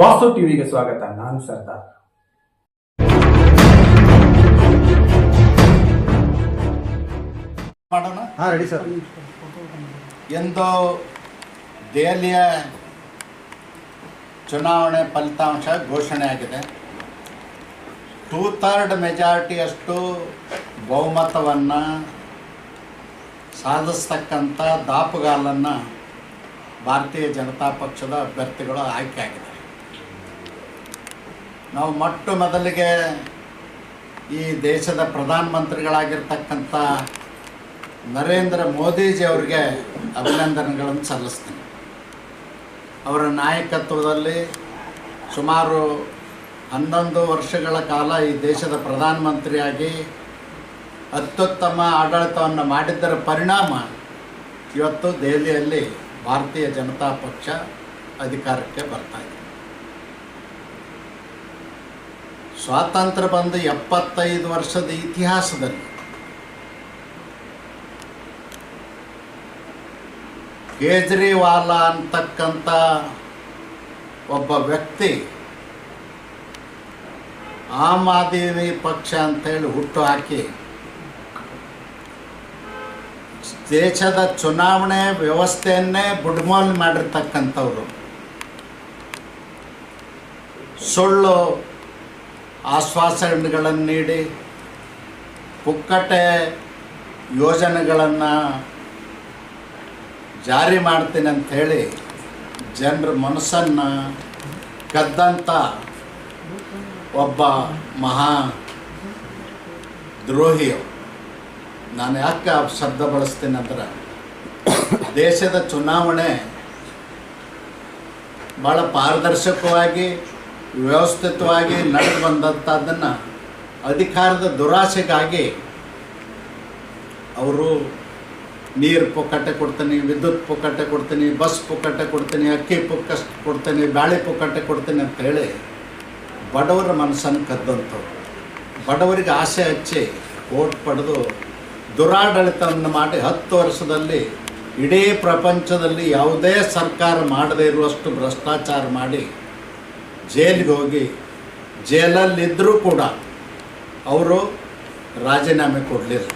ವಾಸು ಟಿವಿಗೆ ಸ್ವಾಗತ. ನಾನು ಸರ್ದಾರ್. Ready sir. ಎಂದು ದೆಹಲಿಯ ಚುನಾವಣೆ ಫಲಿತಾಂಶ ಘೋಷಣೆಯಾಗಿದೆ. 2/3 ಮೆಜಾರಿಟಿಯಷ್ಟು ಬಹುಮತವನ್ನು ಸಾಧಿಸ್ತಕ್ಕಂಥ ದಾಪುಗಾಲನ್ನು ಭಾರತೀಯ ಜನತಾ ಪಕ್ಷದ ಅಭ್ಯರ್ಥಿಗಳು ಆಯ್ಕೆಯಾಗಿದ್ದಾರೆ. ನಾವು ಮೊಟ್ಟ ಮೊದಲಿಗೆ ಈ ದೇಶದ ಪ್ರಧಾನಮಂತ್ರಿಗಳಾಗಿರ್ತಕ್ಕಂಥ ನರೇಂದ್ರ ಮೋದಿಜಿ ಅವರಿಗೆ ಅಭಿನಂದನೆಗಳನ್ನು ಸಲ್ಲಿಸ್ತೀನಿ. ಅವರ ನಾಯಕತ್ವದಲ್ಲಿ ಸುಮಾರು 11 ವರ್ಷಗಳ ಕಾಲ ಈ ದೇಶದ ಪ್ರಧಾನಮಂತ್ರಿಯಾಗಿ ಅತ್ಯುತ್ತಮ ಆಡಳಿತವನ್ನು ಮಾಡಿದ್ದರ ಪರಿಣಾಮ ಇವತ್ತು ದೆಹಲಿಯಲ್ಲಿ ಭಾರತೀಯ ಜನತಾ ಪಕ್ಷ ಅಧಿಕಾರಕ್ಕೆ ಬರ್ತಾಯಿದೆ. ಸ್ವಾತಂತ್ರ್ಯ ಬಂದು 75 ವರ್ಷದ ಇತಿಹಾಸದಲ್ಲಿ ಕೇಜ್ರಿವಾಲ ಅಂತಕ್ಕಂಥ ಒಬ್ಬ ವ್ಯಕ್ತಿ ಆಮ್ ಆದ್ಮಿ ಪಕ್ಷ ಅಂತೇಳಿ ಹುಟ್ಟು ಹಾಕಿ ದೇಶದ ಚುನಾವಣೆ ವ್ಯವಸ್ಥೆಯನ್ನೇ ಬುಡ್ಮೋಲ್ ಮಾಡಿರ್ತಕ್ಕಂಥವ್ರು, ಸುಳ್ಳು ಆಶ್ವಾಸನೆಗಳನ್ನು ನೀಡಿ ಪುಕ್ಕಟೆ ಯೋಜನೆಗಳನ್ನು ಜಾರಿ ಮಾಡ್ತೀನಿ ಅಂಥೇಳಿ ಜನರ ಮನಸ್ಸನ್ನು ಕದ್ದಂಥ ಒಬ್ಬ ಮಹಾ ದ್ರೋಹಿಯು. ನಾನು ಯಾಕೆ ಆ ಶಬ್ದ ಬಳಸ್ತೀನಿ ಅಂದ್ರೆ, ದೇಶದ ಚುನಾವಣೆ ಭಾಳ ಪಾರದರ್ಶಕವಾಗಿ ವ್ಯವಸ್ಥಿತವಾಗಿ ನಡೆದು ಬಂದಂಥದ್ದನ್ನು ಅಧಿಕಾರದ ದುರಾಸೆಗಾಗಿ ಅವರು ನೀರು ಪುಕ್ಕಟ್ಟೆ ಕೊಡ್ತೀನಿ, ವಿದ್ಯುತ್ ಪುಕ್ಕಟ್ಟೆ ಕೊಡ್ತೀನಿ, ಬಸ್ ಪುಕ್ಕಟ್ಟೆ ಕೊಡ್ತೀನಿ, ಅಕ್ಕಿ ಕೊಡ್ತೀನಿ, ಬ್ಯಾಳೆ ಪುಕ್ಕಟ್ಟೆ ಕೊಡ್ತೀನಿ ಅಂಥೇಳಿ ಬಡವರ ಮನಸ್ಸನ್ನು ಕದ್ದಂಥವ್ರು. ಬಡವರಿಗೆ ಆಸೆ ಹಚ್ಚಿ ಓಟ್ ಪಡೆದು ದುರಾಡಳಿತವನ್ನು ಮಾಡಿ 10 ವರ್ಷದಲ್ಲಿ ಇಡೀ ಪ್ರಪಂಚದಲ್ಲಿ ಯಾವುದೇ ಸರ್ಕಾರ ಮಾಡದೇ ಇರುವಷ್ಟು ಭ್ರಷ್ಟಾಚಾರ ಮಾಡಿ ಜೈಲಿಗೆ ಹೋಗಿ ಜೈಲಲ್ಲಿದ್ದರೂ ಕೂಡ ಅವರು ರಾಜೀನಾಮೆ ಕೊಡಲಿಲ್ಲ.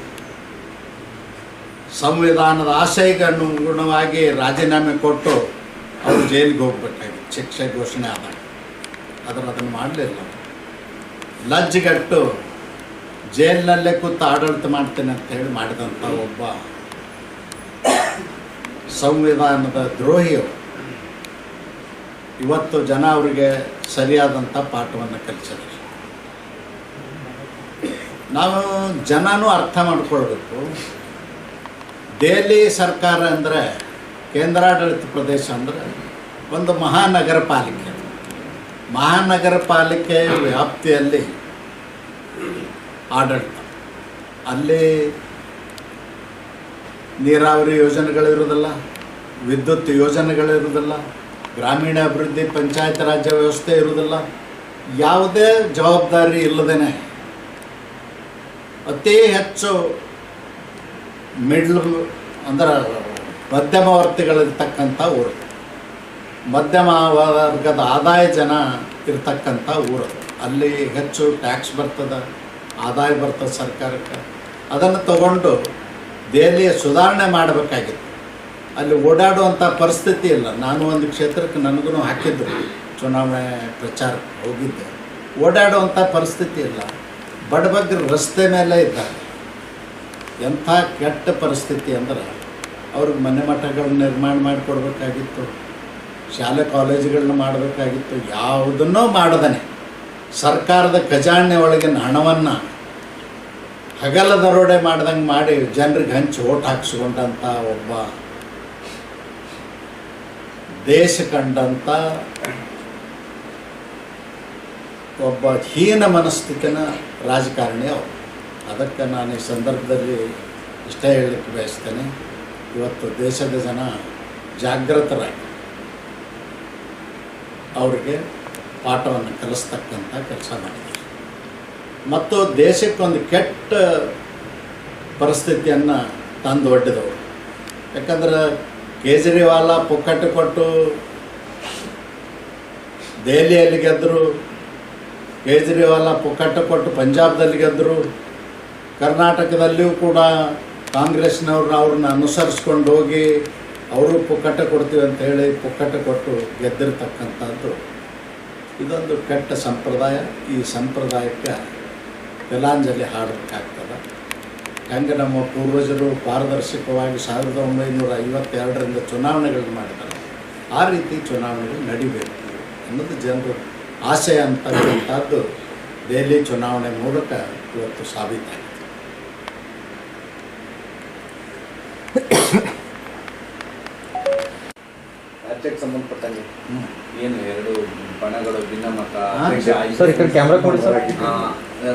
ಸಂವಿಧಾನದ ಆಶಯಕ್ಕೆ ಅನುಗುಣವಾಗಿ ರಾಜೀನಾಮೆ ಕೊಟ್ಟು ಅವರು ಜೈಲಿಗೆ ಹೋಗ್ಬೇಕಾಗಿತ್ತು ಶಿಕ್ಷೆ ಘೋಷಣೆ ಆದಾಗ. ಅದನ್ನು ಮಾಡಲಿಲ್ಲ. ಲಜ್ಜೆಗಟ್ಟು ಜೈಲಿನಲ್ಲೇ ಕೂತು ಆಡಳಿತ ಮಾಡ್ತೇನೆ ಅಂತ ಹೇಳಿ ಮಾಡಿದಂಥ ಒಬ್ಬ ಸಂವಿಧಾನದ ದ್ರೋಹಿಯರು. ಇವತ್ತು ಜನ ಅವರಿಗೆ ಸರಿಯಾದಂಥ ಪಾಠವನ್ನು ಕಲಿಸಿದ್ದಾರೆ. ನಾವು ಜನನೂ ಅರ್ಥ ಮಾಡ್ಕೊಳ್ಬೇಕು. ದೆಹಲಿ ಸರ್ಕಾರ ಅಂದರೆ, ಕೇಂದ್ರಾಡಳಿತ ಪ್ರದೇಶ ಅಂದರೆ ಒಂದು ಮಹಾನಗರ ಪಾಲಿಕೆ. ಮಹಾನಗರ ಪಾಲಿಕೆ ವ್ಯಾಪ್ತಿಯಲ್ಲಿ ಆಡಳಿತ. ಅಲ್ಲಿ ನೀರಾವರಿ ಯೋಜನೆಗಳಿರುವುದಿಲ್ಲ, ವಿದ್ಯುತ್ ಯೋಜನೆಗಳಿರುವುದಿಲ್ಲ, ಗ್ರಾಮೀಣ ಅಭಿವೃದ್ಧಿ ಪಂಚಾಯತ್ ರಾಜ್ಯ ವ್ಯವಸ್ಥೆ ಇರುವುದಿಲ್ಲ. ಯಾವುದೇ ಜವಾಬ್ದಾರಿ ಇಲ್ಲದೇ ಅತಿ ಹೆಚ್ಚು ಮಿಡ್ಲ್ ಅಂದ್ರೆ ಮಧ್ಯಮ ವರ್ತಿಗಳಿರ್ತಕ್ಕಂಥ ಊರು, ಮಧ್ಯಮ ವರ್ಗದ ಆದಾಯ ಜನ ಇರ್ತಕ್ಕಂಥ ಊರು. ಅಲ್ಲಿ ಹೆಚ್ಚು ಟ್ಯಾಕ್ಸ್ ಬರ್ತದೆ, ಆದಾಯ ಬರ್ತದೆ ಸರ್ಕಾರಕ್ಕೆ. ಅದನ್ನು ತಗೊಂಡು ದೆಹಲಿಯ ಸುಧಾರಣೆ ಮಾಡಬೇಕಾಗಿತ್ತು. ಅಲ್ಲಿ ಓಡಾಡುವಂಥ ಪರಿಸ್ಥಿತಿ ಇಲ್ಲ. ನಾನು ಒಂದು ಕ್ಷೇತ್ರಕ್ಕೆ ನನಗೂ ಹಾಕಿದ್ರು, ಚುನಾವಣೆ ಪ್ರಚಾರಕ್ಕೆ ಹೋಗಿದ್ದೆ. ಓಡಾಡುವಂಥ ಪರಿಸ್ಥಿತಿ ಇಲ್ಲ. ಬಡಬಗ್ಗರು ರಸ್ತೆ ಮೇಲೆ ಇದ್ದಾರೆ. ಎಂಥ ಕೆಟ್ಟ ಪರಿಸ್ಥಿತಿ ಅಂದ್ರೆ, ಅವ್ರಿಗೆ ಮನೆ ಮಠಗಳನ್ನ ನಿರ್ಮಾಣ ಮಾಡಿಕೊಡ್ಬೇಕಾಗಿತ್ತು, ಶಾಲೆ ಕಾಲೇಜುಗಳನ್ನ ಮಾಡಬೇಕಾಗಿತ್ತು. ಯಾವುದನ್ನೋ ಮಾಡದನೆ ಸರ್ಕಾರದ ಖಜಾನೆ ಒಳಗಿನ ಹಣವನ್ನು ಹಗಲ ದರೋಡೆ ಮಾಡ್ದಂಗೆ ಮಾಡಿ ಜನರಿಗೆ ಹಂಚಿ ಓಟ್ ಹಾಕಿಸ್ಕೊಂಡಂಥ ಒಬ್ಬ ದೇಶ ಕಂಡಂಥ ಒಬ್ಬ ಹೀನ ಮನಸ್ಥಿತಿನ ರಾಜಕಾರಣಿ ಅವರು. ಅದಕ್ಕೆ ನಾನು ಈ ಸಂದರ್ಭದಲ್ಲಿ ಇಷ್ಟೇ ಹೇಳಲಿಕ್ಕೆ ಬಯಸ್ತೇನೆ, ಇವತ್ತು ದೇಶದ ಜನ ಜಾಗೃತರಾಗಿ ಅವರಿಗೆ ಪಾಠವನ್ನು ಕಲಿಸ್ತಕ್ಕಂಥ ಕೆಲಸ ಮಾಡಿದ್ದಾರೆ. ಮತ್ತು ದೇಶಕ್ಕೊಂದು ಕೆಟ್ಟ ಪರಿಸ್ಥಿತಿಯನ್ನು ತಂದು ಒಡ್ಡಿದವರು. ಯಾಕಂದ್ರೆ ಕೇಜ್ರಿವಾಲ ಪುಕ್ಕಟ್ಟೆ ಕೊಟ್ಟು ದೆಹಲಿಯಲ್ಲಿ ಗೆದ್ದರು, ಕೇಜ್ರಿವಾಲ ಪುಕ್ಕಟ್ಟ ಕೊಟ್ಟು ಪಂಜಾಬ್ದಲ್ಲಿ ಗೆದ್ದರು, ಕರ್ನಾಟಕದಲ್ಲಿಯೂ ಕೂಡ ಕಾಂಗ್ರೆಸ್ನವ್ರನ್ನ ಅವ್ರನ್ನ ಅನುಸರಿಸ್ಕೊಂಡು ಹೋಗಿ ಅವರು ಪುಕ್ಕಟ್ಟ ಕೊಡ್ತೀವಿ ಅಂತ ಹೇಳಿ ಪುಕ್ಕಟ್ಟ ಕೊಟ್ಟು ಗೆದ್ದಿರ್ತಕ್ಕಂಥದ್ದು ಇದೊಂದು ಕೆಟ್ಟ ಸಂಪ್ರದಾಯ. ಈ ಸಂಪ್ರದಾಯಕ್ಕೆ ತಿಲಾಂಜಲಿ ಹಾಡಬೇಕಾಗ್ತದೆ. ಹೆಂಗೆ ನಮ್ಮ ಪೂರ್ವಜರು ಪಾರದರ್ಶಕವಾಗಿ 1952ರಿಂದ ಚುನಾವಣೆಗಳನ್ನು ಮಾಡಿದ್ದಾರೆ, ಆ ರೀತಿ ಚುನಾವಣೆಗಳು ನಡಿಬೇಕು ಅನ್ನೋದು ಜನರು ಆಸೆ ಅಂತಕ್ಕಂಥದ್ದು ದೆಹಲಿ ಚುನಾವಣೆ ಮೂಲಕ ಇವತ್ತು ಸಾಬೀತಾಗಿದೆ. ರಾಜ್ಯಕ್ಕೆ ಸಂಬಂಧಪಟ್ಟಂಗೆ ಏನು ಎರಡು ಬಣಗಳು ಭಿನ್ನಮತ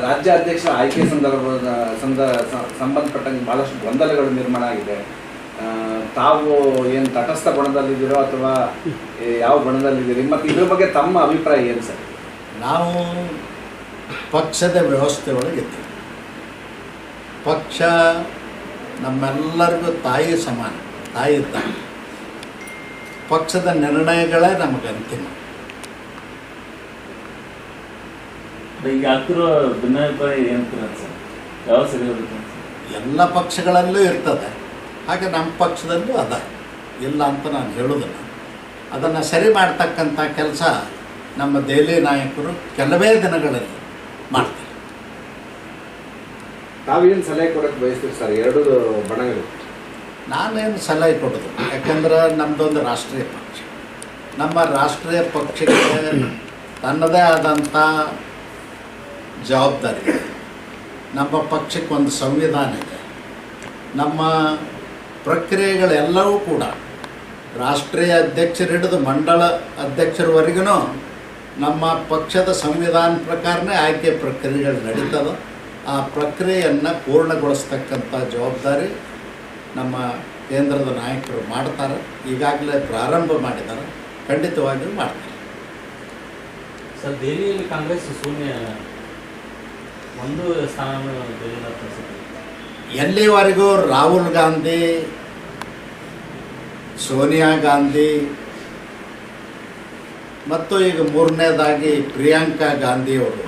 ರಾಜ್ಯ ಅಧ್ಯಕ್ಷರ ಆಯ್ಕೆ ಸಂಬಂಧಪಟ್ಟಂಗೆ ಬಹಳಷ್ಟು ಗೊಂದಲಗಳು ನಿರ್ಮಾಣ ಆಗಿದೆ. ತಾವು ಏನು ತಟಸ್ಥ ಬಣದಲ್ಲಿದ್ದೀರೋ ಅಥವಾ ಯಾವ ಬಣದಲ್ಲಿದ್ದೀರಿ ಮತ್ತು ಇದ್ರ ಬಗ್ಗೆ ತಮ್ಮ ಅಭಿಪ್ರಾಯ ಏನು ಸರ್? ನಾವು ಪಕ್ಷದ ವ್ಯವಸ್ಥೆ ಒಳಗಿದ್ದೀವಿ. ಪಕ್ಷ ನಮ್ಮೆಲ್ಲರಿಗೂ ತಾಯಿ ಸಮಾನ, ತಾಯಿ ಇದ್ದಾಗ ಪಕ್ಷದ ನಿರ್ಣಯಗಳೇ ನಮಗೆ ಅಂತಿಮ. ಈಗ ಆಗ್ತಿರೋ ಭಿನ್ನಾಭಿಪ್ರಾಯ ಏನಂತೀರ ಸರ್? ಯಾವ ಸರಿ ಹೋಗುತ್ತೆ? ಎಲ್ಲ ಪಕ್ಷಗಳಲ್ಲೂ ಇರ್ತದೆ, ಹಾಗೆ ನಮ್ಮ ಪಕ್ಷದಲ್ಲೂ ಅದ, ಇಲ್ಲ ಅಂತ ನಾನು ಹೇಳೋದಿಲ್ಲ. ಅದನ್ನು ಸರಿ ಮಾಡ್ತಕ್ಕಂಥ ಕೆಲಸ ನಮ್ಮ ದೆಹಲಿ ನಾಯಕರು ಕೆಲವೇ ದಿನಗಳಲ್ಲಿ ಮಾಡ್ತಾರೆ. ತಾವೇನು ಸಲಹೆ ಕೊಡೋಕ್ಕೆ ಬಯಸ್ತೀರಿ ಸರ್ ಎರಡು ಬಣಗಳು? ನಾನೇನು ಸಲಹೆ ಕೊಡೋದು, ಯಾಕಂದ್ರೆ ನಮ್ಮದೊಂದು ರಾಷ್ಟ್ರೀಯ ಪಕ್ಷ. ನಮ್ಮ ರಾಷ್ಟ್ರೀಯ ಪಕ್ಷಕ್ಕೆ ತನ್ನದೇ ಆದಂಥ ಜವಾಬ್ದಾರಿ ಇದೆ. ನಮ್ಮ ಪಕ್ಷಕ್ಕೊಂದು ಸಂವಿಧಾನ ಇದೆ. ನಮ್ಮ ಪ್ರಕ್ರಿಯೆಗಳೆಲ್ಲವೂ ಕೂಡ ರಾಷ್ಟ್ರೀಯ ಅಧ್ಯಕ್ಷರು ಹಿಡಿದು ಮಂಡಳ ಅಧ್ಯಕ್ಷರವರೆಗೂ ನಮ್ಮ ಪಕ್ಷದ ಸಂವಿಧಾನ ಪ್ರಕಾರನೇ ಆಯ್ಕೆ ಪ್ರಕ್ರಿಯೆಗಳು ನಡೀತದೆ. ಆ ಪ್ರಕ್ರಿಯೆಯನ್ನು ಪೂರ್ಣಗೊಳಿಸ್ತಕ್ಕಂಥ ಜವಾಬ್ದಾರಿ ನಮ್ಮ ಕೇಂದ್ರದ ನಾಯಕರು ಮಾಡ್ತಾರೆ. ಈಗಾಗಲೇ ಪ್ರಾರಂಭ ಮಾಡಿದ್ದಾರೆ, ಖಂಡಿತವಾಗಿಯೂ ಮಾಡ್ತಾರೆ. ಸರ್, ದೆಹಲಿಯಲ್ಲಿ ಕಾಂಗ್ರೆಸ್ ಶೂನ್ಯ ಒಂದು ಸ್ಥಾನ ಎಲ್ಲಿವರೆಗೂ ರಾಹುಲ್ ಗಾಂಧಿ, ಸೋನಿಯಾ ಗಾಂಧಿ ಮತ್ತು ಈಗ ಮೂರನೇದಾಗಿ ಪ್ರಿಯಾಂಕಾ ಗಾಂಧಿಯವರು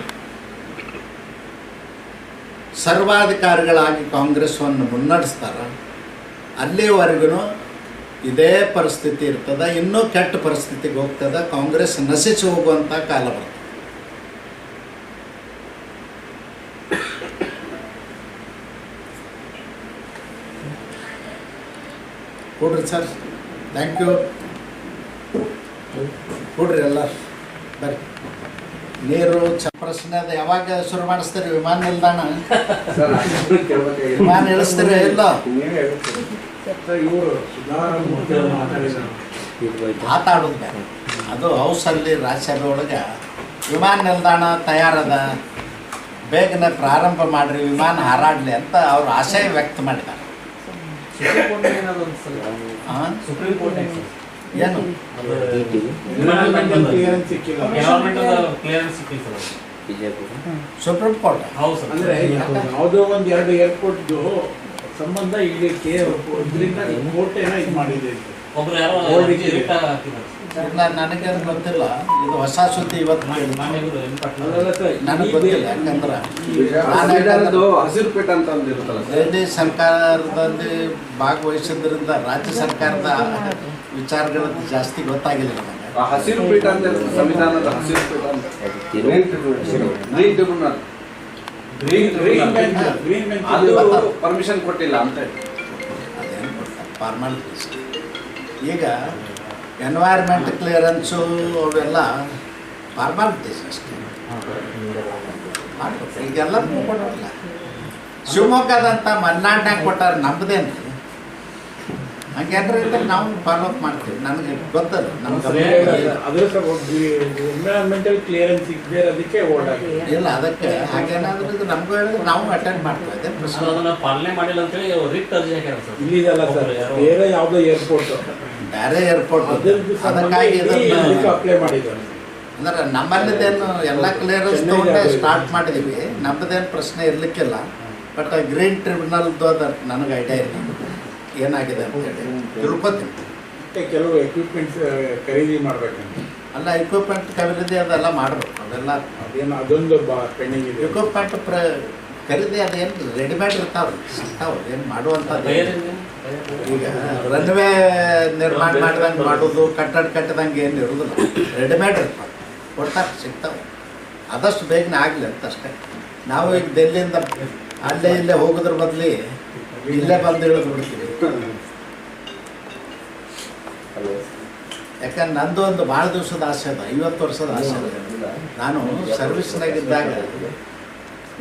ಸರ್ವಾಧಿಕಾರಿಗಳಾಗಿ ಕಾಂಗ್ರೆಸ್ಸನ್ನು ಮುನ್ನಡೆಸ್ತಾರೆ, ಅಲ್ಲಿವರೆಗೂ ಇದೇ ಪರಿಸ್ಥಿತಿ ಇರ್ತದೆ. ಇನ್ನೂ ಕೆಟ್ಟ ಪರಿಸ್ಥಿತಿಗೆ ಹೋಗ್ತದೆ. ಕಾಂಗ್ರೆಸ್ ನಶಿಸಿ ಹೋಗುವಂಥ ಕಾಲ ಬರ್ತದೆ. ಕೊಡ್ರಿ ಸರ್, ಥ್ಯಾಂಕ್ ಯು. ಕೊಡ್ರಿ ಎಲ್ಲ ಬರ್ರಿ. ನೀರು ಪ್ರಶ್ನೆ ಅದು ಯಾವಾಗ ಶುರು ಮಾಡಿಸ್ತೀರಿ? ವಿಮಾನ ನಿಲ್ದಾಣ ವಿಮಾನ ಇಳಿಸ್ತೀರಿ ಇಲ್ಲ? ಮಾತಾಡೋದು ಬೇರೆ, ಅದು ಹೌಸಲ್ಲಿ ರಾಜ್ಯಸಭೆ ಒಳಗೆ ವಿಮಾನ ನಿಲ್ದಾಣ ತಯಾರದ, ಬೇಗನೆ ಪ್ರಾರಂಭ ಮಾಡಿರಿ, ವಿಮಾನ ಹಾರಾಡಲಿ ಅಂತ ಅವರು ಆಶಯ ವ್ಯಕ್ತ ಮಾಡಿದ್ದಾರೆ. ಸುಪ್ರೀಂ ಕೋರ್ಟ್ ಏನು ಸುಪ್ರೀಂ ಕೋರ್ಟ್ ಅಂದ್ರೆ ಯಾವುದೋ ಒಂದು ಎರಡು ಏರ್ಪೋರ್ಟ್ದು ಸಂಬಂಧ ಇಲ್ಲಿ ಇದರಿಂದ ಕೋರ್ಟೇನ ಇದು ಮಾಡಿದೆ. ಒಬ್ರು ಯಾರೋ ನನಗೇನು ಗೊತ್ತಿಲ್ಲ, ಇದು ಹೊಸ ಸುದ್ದಿ ಇವತ್ತು ನನಗೆ ಗೊತ್ತಿಲ್ಲ. ಯಾಕಂದ್ರೆ ಹಸಿರು ಪೀಠ ಅಂತ ಇರುತ್ತಲ್ಲ, ದೆಹಲಿ ಸರ್ಕಾರದಲ್ಲಿ ಭಾಗವಹಿಸಿದ್ರಿಂದ ರಾಜ್ಯ ಸರ್ಕಾರದ ವಿಚಾರಗಳು ಜಾಸ್ತಿ ಗೊತ್ತಾಗಿಲ್ಲ ನನಗೆ. ಹಸಿರು ಪೀಠ ಅಂತ ಸಂವಿಧಾನದ ಹಸಿರು ಪೀಠ ಅಂತ ಗ್ರೀನ್ ಟ್ರಿಬ್ಯುನಲ್ ಅದು ಪರ್ಮಿಷನ್ ಕೊಟ್ಟಿಲ್ಲ ಅಂತ ಅದೇನು ಕೊಡ್ತಾರೆ ಫಾರ್ಮಾಲಿಟೀಸ್. ಈಗ ಎನ್ವೈರ್ಮೆಂಟ್ ಕ್ಲಿಯರೆನ್ಸು ಅವೆಲ್ಲ ಫಾರ್ಮಾಲಿಟೀಸ್ ಅಷ್ಟೇ ಮಾಡ್ಬೇಕು. ಈಗೆಲ್ಲರಿಗೂ ಕೊಡೋಲ್ಲ. ಶಿವಮೊಗ್ಗದಂಥ ಮಲೆನಾಡ್ನಾಗ ಕೊಟ್ಟಾರೆ, ನಮ್ಮದೇನು ಹಂಗೇನ್ರ ಇದ್ರೆ ನಾವು ಫಾಲೋ ಅಪ್ ಮಾಡ್ತೀವಿ. ನನಗೆ ಗೊತ್ತಲ್ಲ, ನಮ್ಗೆ ಎನ್ವಿರಾನ್ಮೆಂಟಲ್ ಕ್ಲಿಯರೆನ್ಸ್ ಇದ್ದೇ ಅದಕ್ಕೆ ಓಲ್ಡ್ ಆಗಿದೆ. ಇಲ್ಲ, ಅದಕ್ಕೆ ಹಾಗೇನಾದ್ರೂ ಇದು ನಮಗೂ ಹೇಳಿದ್ರೆ ನಾವು ಅಟೆಂಡ್ ಮಾಡ್ತೀವಿ. ಅದೇ ಪ್ರಶ್ನೆ. ಪಾಲನೆ ಮಾಡಿಲ್ಲ ಅಂತೇಳಿ ರಿಟ್ ಅರ್ಜಿ ಹಾಕ್ಯಾರ ಸರ್. ಇಲ್ಲಿದಲ್ಲ ಸರ್, ಬೇರೆ ಯಾವುದೋ ಏರ್ಪೋರ್ಟ್, ಬೇರೆ ಏರ್ಪೋರ್ಟ್ ಅದಕ್ಕಾಗಿ ಅಪ್ಲೈ ಮಾಡಿದ್ದಾರೆ. ಅಂದ್ರೆ ನಮ್ಮಲ್ಲಿದೇನು ಎಲ್ಲ ಕ್ಲಿಯರೆನ್ಸ್ ತಗೊಂಡೆ ಸ್ಟಾರ್ಟ್ ಮಾಡಿದೀವಿ. ನಮ್ಮದೇನು ಪ್ರಶ್ನೆ ಇರ್ಲಿಕ್ಕಿಲ್ಲ. ಬಟ್ ಗ್ರೀನ್ ಟ್ರಿಬ್ಯುನಲ್ದು ಅದು ನನಗೆ ಐಡಿಯಾ ಇಲ್ಲ ಏನಾಗಿದೆ ಅಂತ ಹೇಳಿ ತಿಳ್ಕೊತೀನಿ. ಕೆಲವು ಎಕ್ವಿಪ್ಮೆಂಟ್ಸ್ ಖರೀದಿ ಮಾಡ್ಬೇಕಂತ ಅಲ್ಲ ಇಕ್ವಿಪ್ಮೆಂಟ್ ಖರೀದಿ ಅದೆಲ್ಲ ಮಾಡಬೇಕು ಅವೆಲ್ಲ. ಅದೇನೋ ಅದೊಂದು ಪೆಂಡಿಂಗ್ ಇದೆ. ಇಕ್ವಿಪ್ಮೆಂಟ್ ಖರೀದಿ ಅದೇನು ರೆಡಿಮೇಡ್ ಇರ್ತಾವೆ, ಸಿಗ್ತಾವೆ, ಏನು ಮಾಡುವಂಥದ್ದು. ಈಗ ರನ್ವೇ ನಿರ್ಮಾಣ ಮಾಡಿದಂಗೆ ಮಾಡೋದು, ಕಟ್ಟಡ ಕಟ್ಟಿದಂಗೆ ಏನು ಇರೋದಿಲ್ಲ, ರೆಡಿಮೇಡ್ ಇರ್ತಾವೆ, ಕೊಡ್ತಾರೆ, ಸಿಗ್ತಾವೆ. ಆದಷ್ಟು ಬೇಗನೆ ಆಗಲಿ ಅಂತ ಅಷ್ಟೇ. ನಾವು ಈಗ ಡೆಲ್ಲಿಯಿಂದ ಅಲ್ಲೇ ಇಲ್ಲೇ ಹೋಗೋದ್ರ ಬದಲಿ ಇಲ್ಲೇ ಬಂದು ಇಳಿದು ಬಿಡ್ತೀವಿ. ಯಾಕಂದ್ರೆ ನಂದು ಒಂದು ಭಾಳ ದಿವಸದ ಆಸೆ ಅದ, 50 ವರ್ಷದ ಆಸೆ ಅದ. ನಾನು ಸರ್ವಿಸ್ನಾಗಿದ್ದಾಗ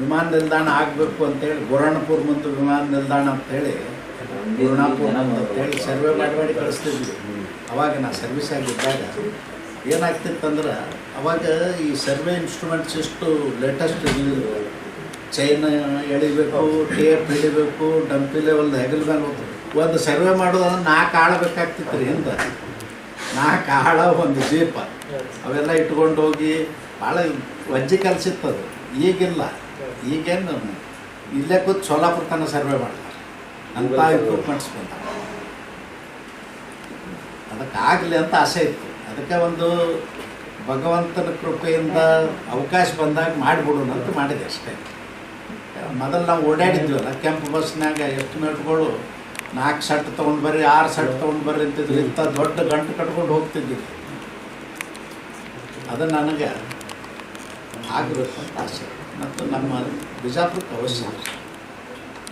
ವಿಮಾನ ನಿಲ್ದಾಣ ಆಗಬೇಕು ಅಂತೇಳಿ ಬುರಾಣಪುರ ಮುಂದೆ ವಿಮಾನ ನಿಲ್ದಾಣ ಅಂತೇಳಿ ಬುರಾಣಪುರ ಅಂತೇಳಿ ಸರ್ವೆ ಮಾಡಿ ಕಳಿಸ್ತಿದ್ವಿ. ಅವಾಗ ನಾನು ಸರ್ವಿಸ್ ಆಗಿದ್ದಾಗ ಏನಾಗ್ತಿತ್ತಂದ್ರೆ ಅವಾಗ ಈ ಸರ್ವೆ ಇನ್ಸ್ಟ್ರೂಮೆಂಟ್ಸ್ ಇಷ್ಟು ಲೇಟೆಸ್ಟ್ ಇರಲಿಲ್ಲ. ಚೈನ್ ಎಳಿಬೇಕು, ಟೇಪ್ ಹಿಡಿಬೇಕು, ಡಂಪಿ ಲೆವೆಲ್ ಹೆಗಲ್ ಮೇಲೆ ಒಂದು ಸರ್ವೆ ಮಾಡೋದಂದ್ರೆ 4 ಆಳು ಬೇಕಾಗ್ತಿತ್ತು ರೀ. ಹಿಂದೆ 4 ಆಳು ಒಂದು ಜೀಪ ಅವೆಲ್ಲ ಇಟ್ಕೊಂಡು ಹೋಗಿ ಭಾಳ ವಜ್ಜೆ ಕೆಲಸಿತ್ತದು. ಈಗಿಲ್ಲ, ಈಗೇನು ಇಲ್ಲೇ ಕೂತು ಸೋಲಾಪುರ ತನಕ ಸರ್ವೆ ಮಾಡ್ತಾರೆ, ಅಂಥ ಇಕ್ವಿಪ್ಮೆಂಟ್ಸ್ ಬಂದ. ಅದಕ್ಕಾಗಲಿ ಅಂತ ಆಸೆ ಇತ್ತು. ಅದಕ್ಕೆ ಒಂದು ಭಗವಂತನ ಕೃಪೆಯಿಂದ ಅವಕಾಶ ಬಂದಾಗ ಮಾಡಿಬಿಡೋಣ ಅಂತ ಮಾಡಿದೆ ಅಷ್ಟೇ. ಮೊದಲು ನಾವು ಓಡಾಡಿದ್ವಲ್ಲ ಕೆಂಪು ಬಸ್ನಾಗ ಎಸ್ಟಿಮೇಟ್ಗಳು 4 ಸೆಟ್ ತೊಗೊಂಡು ಬರ್ರಿ, 6 ಸೆಟ್ ತೊಗೊಂಡು ಬರ್ರಿ ಅಂತಿದ್ರು. ಇಂಥ ದೊಡ್ಡ ಗಂಟು ಕಟ್ಕೊಂಡು ಹೋಗ್ತಿದ್ದಿದ್ದು. ಅದು ನನಗೆ ಆಗಬೇಕು ಅಂತ ಆಸೆ. ಮತ್ತು ನಮ್ಮ ಬಿಜಾಪುರಕ್ಕೆ ಅವಶ್ಯ.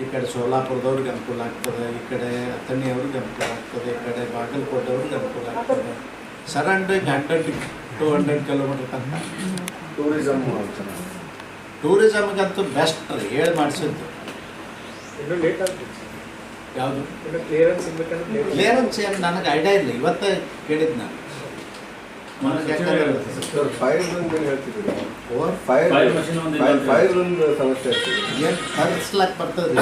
ಈ ಕಡೆ ಸೋಲಾಪುರದವ್ರಿಗೆ ಅನುಕೂಲ ಆಗ್ತದೆ, ಈ ಕಡೆ ಅಥಣಿಯವ್ರಿಗೆ ಅನುಕೂಲ ಆಗ್ತದೆ, ಈ ಕಡೆ ಬಾಗಲಕೋಟೆಯವ್ರಿಗೆ ಅನುಕೂಲ ಆಗ್ತದೆ. ಸರೌಂಡಿಂಗ್ 100-200 ಕಿಲೋಮೀಟರ್ ತನಕ ಟೂರಿಸಮ್ಗಂತೂ ಬೆಸ್ಟ್ ರೀ. ಹೇಳಿ ಮಾಡಿಸಿದ್ದು ಇನ್ನೂ ಲೇಟ್ ಆಗ್ತದೆ. ಯಾವುದು ಕ್ಲಿಯರೆನ್ಸ್ ಸಿಗ್ಬೇಕಂದ್ರೆ ಕ್ಲಿಯರೆನ್ಸ್ ಏನು ನನಗೆ ಐಡಿಯಾ ಇಲ್ಲ. ಇವತ್ತೇ ಕೇಳಿದ್ದು ನಾನು. ನನಗೆ ಯಾಕಂದ್ರೆ ಫೈರ್ ಮಷೀನ್ ಒಂದು ಸಮಸ್ಯೆ ಆಗ್ತದೆ. ಏನು ತರಿಸ್ಲಾಕ್ ಬರ್ತದೆ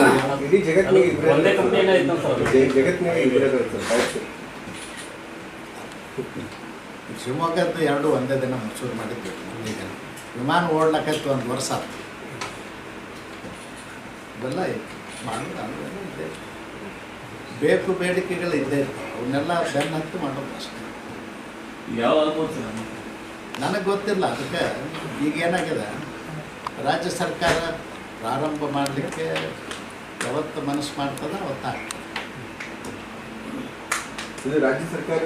ಇಡೀ ಜಗತ್ತಿನಾಗ ಒಂದೇ ಕಂಪ್ನಿಯಲ್ಲೇ ಐತೆ ಸರ್. ಜಗತ್ತಿನಾಗ ಇಬ್ಬರೇ ಬರ್ತದೆ ಫೈರ್ಸ್. ಶಿವಮೊಗ್ಗದ್ದು 2 ಒಂದೇ ದಿನ ಶುರು ಮಾಡಿದ್ವಿ. ಈಗ ವಿಮಾನ ಓಡ್ಲಕ್ಕೈತೆ 1 ವರ್ಷ ಆಯ್ತು. ಇವೆಲ್ಲ ಮಾಡೋದು ಅವೆಲ್ಲ ಇದೆ. ಬೇಕು ಬೇಡಿಕೆಗಳು ಇದ್ದೇ ಇರ್ತವೆ, ಅವನ್ನೆಲ್ಲ ಬೆನ್ನು ಹತ್ತಿ ಮಾಡೋದು ಅಷ್ಟೇ. ಯಾವ ಆಗ್ಬೋದು ಸರ್? ನನಗೆ ಗೊತ್ತಿಲ್ಲ. ಅದಕ್ಕೆ ಈಗ ಏನಾಗಿದೆ, ರಾಜ್ಯ ಸರ್ಕಾರ ಪ್ರಾರಂಭ ಮಾಡಲಿಕ್ಕೆ ಯಾವತ್ತು ಮನಸ್ಸು ಮಾಡ್ತದೆ ಅವತ್ತಾಗ್ತದೆ. ಇದು ರಾಜ್ಯ ಸರ್ಕಾರ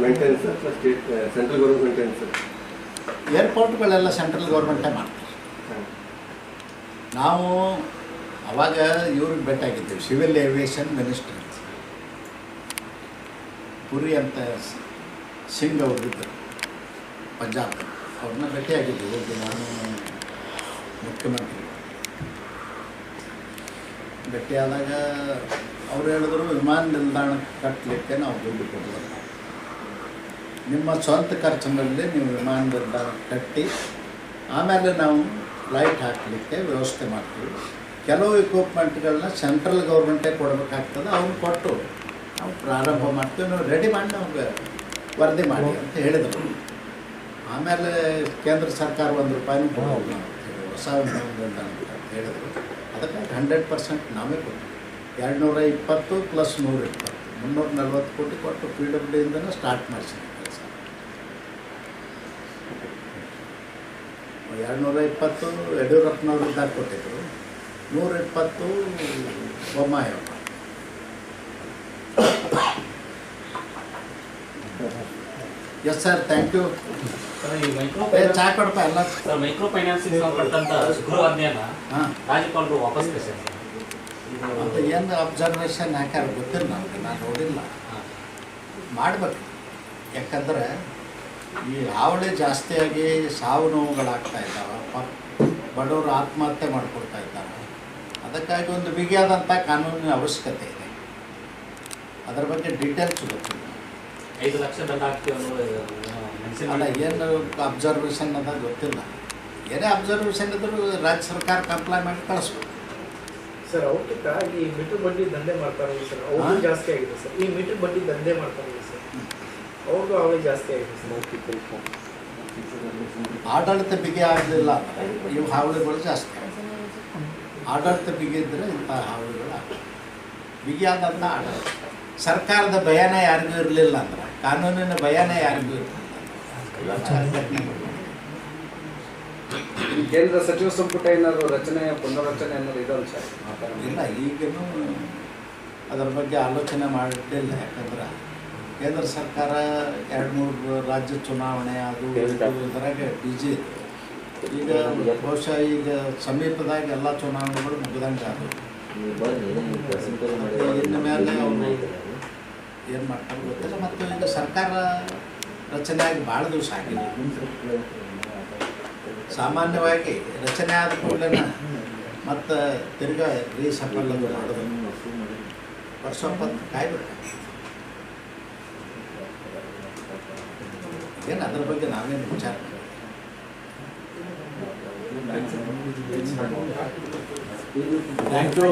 ಮೇಂಟೆನೆನ್ಸ್ ಅಥವಾ ಸ್ಟೇಟ್ ಸೆಂಟ್ರಲ್ ಗೌರ್ಮೆಂಟ್ ಮೇಂಟೆನೆನ್ಸ್? ಏರ್ಪೋರ್ಟ್ಗಳೆಲ್ಲ ಸೆಂಟ್ರಲ್ ಗೌರ್ಮೆಂಟೇ ಮಾಡ್ತಾರೆ. ನಾವು ಅವಾಗ ಇವ್ರಿಗೆ ಭೇಟಿಯಾಗಿದ್ದೀವಿ, ಸಿವಿಲ್ ಏವಿಯೇಷನ್ ಮಿನಿಸ್ಟರ್ ಪುರಿ ಅಂತ ಸಿಂಗ್ ಅವರಿದ್ದರು ಪಂಜಾಬ್. ಅವ್ರನ್ನ ಭೇಟಿಯಾಗಿದ್ದೀವಿ. ಹೋಗಿ ನಾನು ಮುಖ್ಯಮಂತ್ರಿ ಭೇಟಿಯಾದಾಗ ಅವ್ರು ಹೇಳಿದ್ರು, ವಿಮಾನ ನಿಲ್ದಾಣ ಕಟ್ಟಲಿಕ್ಕೆ ನಾವು ದುಡ್ಡು ಕೊಡೋದು, ನಿಮ್ಮ ಸ್ವಂತ ಖರ್ಚಿನಲ್ಲಿ ನೀವು ವಿಮಾನ ನಿಲ್ದಾಣ ಕಟ್ಟಿ ಆಮೇಲೆ ನಾವು ಫ್ಲೈಟ್ ಹಾಕಲಿಕ್ಕೆ ವ್ಯವಸ್ಥೆ ಮಾಡ್ತೀವಿ. ಕೆಲವು ಇಕ್ವಿಪ್ಮೆಂಟ್ಗಳನ್ನ ಸೆಂಟ್ರಲ್ ಗೌರ್ಮೆಂಟೇ ಕೊಡಬೇಕಾಗ್ತದೆ, ಅವ್ನು ಕೊಟ್ಟು ನಾವು ಪ್ರಾರಂಭ ಮಾಡ್ತೀವಿ, ನಾವು ರೆಡಿ ಮಾಡಿ ನಮ್ಗೆ ವರದಿ ಮಾಡಿ ಅಂತ ಹೇಳಿದರು. ಆಮೇಲೆ ಕೇಂದ್ರ ಸರ್ಕಾರ ₹1 ಕೊಡೋದು ಹೊಸ ವಿಮಾನ ನಿಲ್ದಾಣ ಅಂತ ಹೇಳಿದರು. ಅದಕ್ಕೆ 100% ನಾವೇ ಕೊಟ್ಟು 220 + 120 340 ಕೋಟಿ ಕೊಟ್ಟು PWDಯಿಂದನೇ ಸ್ಟಾರ್ಟ್ ಮಾಡಿಸಿದ್ವಿ ಕೆಲಸ. 220 ಯಡಿಯೂರಪ್ಪನವ್ರು ಇದ್ದಾಗ ಕೊಟ್ಟಿದ್ರು, 120 ಬೊಮ್ಮಾಯಿ ಅವರು. Yes sir, thank you. ಚಾ ಕೊಡಪ್ಪ ಎಲ್ಲ. ಸರ್, ಮೈಕ್ರೋ ಫೈನಾನ್ಸಿಂಗ್ ಸಂಬಂಧಪಟ್ಟಂತ ಸುಗ್ರೀವಾಜ್ಞೆನ ಹಾಂ, ರಾಜ್ಯಪಾಲರು ವಾಪಸ್ ಕಳಿಸ್ಯಾರ. ಮತ್ತು ಏನು ಅಬ್ಸರ್ವೇಷನ್ ಯಾಕಾರ ಗೊತ್ತಿಲ್ಲ ನನಗೆ, ನಾನು ನೋಡಿಲ್ಲ. ಮಾಡಬೇಕು. ಯಾಕಂದರೆ ಈ ಹಾವಳಿ ಜಾಸ್ತಿಯಾಗಿ ಸಾವು ನೋವುಗಳಾಗ್ತಾ ಇದ್ದಾವೆ, ಬಡವರು ಆತ್ಮಹತ್ಯೆ ಮಾಡ್ಕೊಳ್ತಾ ಇದ್ದಾರೆ. ಅದಕ್ಕಾಗಿ ಒಂದು ಬಿಗಿಯಾದಂಥ ಕಾನೂನಿನ ಅವಶ್ಯಕತೆ ಇದೆ. ಅದರ ಬಗ್ಗೆ ಡೀಟೇಲ್ಸ್ ಗೊತ್ತಿಲ್ಲ. 5 ಲಕ್ಷ ದಂಡ ಹಾಕ್ತೀವಿ ಅಲ್ಲ, ಏನು ಅಬ್ಸರ್ವೇಷನ್ ಅದ ಗೊತ್ತಿಲ್ಲ. ಏನೇ ಅಬ್ಸರ್ವೇಷನ್ ಇದ್ದರೂ ರಾಜ್ಯ ಸರ್ಕಾರ ಕಂಪ್ಲೈ ಮಾಡಿ ಕಳಿಸ್ಬೇಕು. ಸರ್, ಅವ್ರಿಗಿಂತ ಈ ಮೀಟರ್ ಬಡ್ಡಿ ದಂಧೆ ಮಾಡ್ತಾರಲ್ಲ ಸರ್, ಅವ್ರದ್ದು ಜಾಸ್ತಿ ಆಗಿದೆ ಸರ್. ಈ ಮೀಟರ್ ಬಡ್ಡಿ ದಂಧೆ ಮಾಡ್ತಾರಲ್ಲ ಸರ್, ಅವ್ರದ್ದು ಅವೇ ಜಾಸ್ತಿ ಆಗಿದೆ ಸರ್. ಆಡಳಿತ ಬಿಗಿ ಆಗಲಿಲ್ಲ ಅಂದರೆ ಇವು ಹಾವಳಿಗಳು ಜಾಸ್ತಿ. ಆಡಳಿತ ಬಿಗಿ ಇದ್ದರೆ ಇಂಥ ಹಾವಳಿಗಳು ಆಗ್ತವೆ. ಬಿಗಿ ಆದಂಥ ಆಡಳಿತ, ಸರ್ಕಾರದ ಭಯನೇ ಯಾರಿಗೂ ಇರಲಿಲ್ಲ ಅಂದ್ರೆ, ಕಾನೂನಿನ ಭಯನೇ ಯಾರಿಗೂ ಇರಲಿಲ್ಲ. ಈ ಕೇಂದ್ರ ಸಚಿವ ಸಂಪುಟ ಏನಾದ್ರು ರಚನೆ ಪುನರ್ರಚನೆ ಅನ್ನೋದು ಇದೊಂದು ಸರ್ ಇಲ್ಲ ಈಗೇನು ಅದರ ಬಗ್ಗೆ ಆಲೋಚನೆ ಮಾಡಿಲ್ಲ. ಯಾಕಂದ್ರೆ ಕೇಂದ್ರ ಸರ್ಕಾರ 2-3 ರಾಜ್ಯ ಚುನಾವಣೆ ಅದು ಇದರಾಗೆ ಬಿಜಿ ಇತ್ತು. ಈಗ ಬಹುಶಃ ಈಗ ಸಮೀಪದಾಗ ಎಲ್ಲ ಚುನಾವಣೆಗಳು ಮುಗಿದಂಗೆ ಅದು ಇನ್ನು ಮೇಲೆ ಅವರು ಏನು ಮಾಡ್ತಾರೆ ಗೊತ್ತಿಲ್ಲ. ಮತ್ತು ಈಗ ಸರ್ಕಾರ ರಚನೆಯಾಗಿ ಭಾಳ ದಿವಸ ಆಗಿದೆ. ಸಾಮಾನ್ಯವಾಗಿ ರಚನೆ ಆದ ಕೂಡಲೇ ಮತ್ತು ತಿರ್ಗಾ ರೀಸಫಲ್ ಮಾಡೋದು ವರ್ಷ ಕಾಯ್ಬೇಕು. ಏನು ಅದ್ರ ಬಗ್ಗೆ ನಾವೇನು ವಿಚಾರ ಥ್ಯಾಂಕ್ ಯು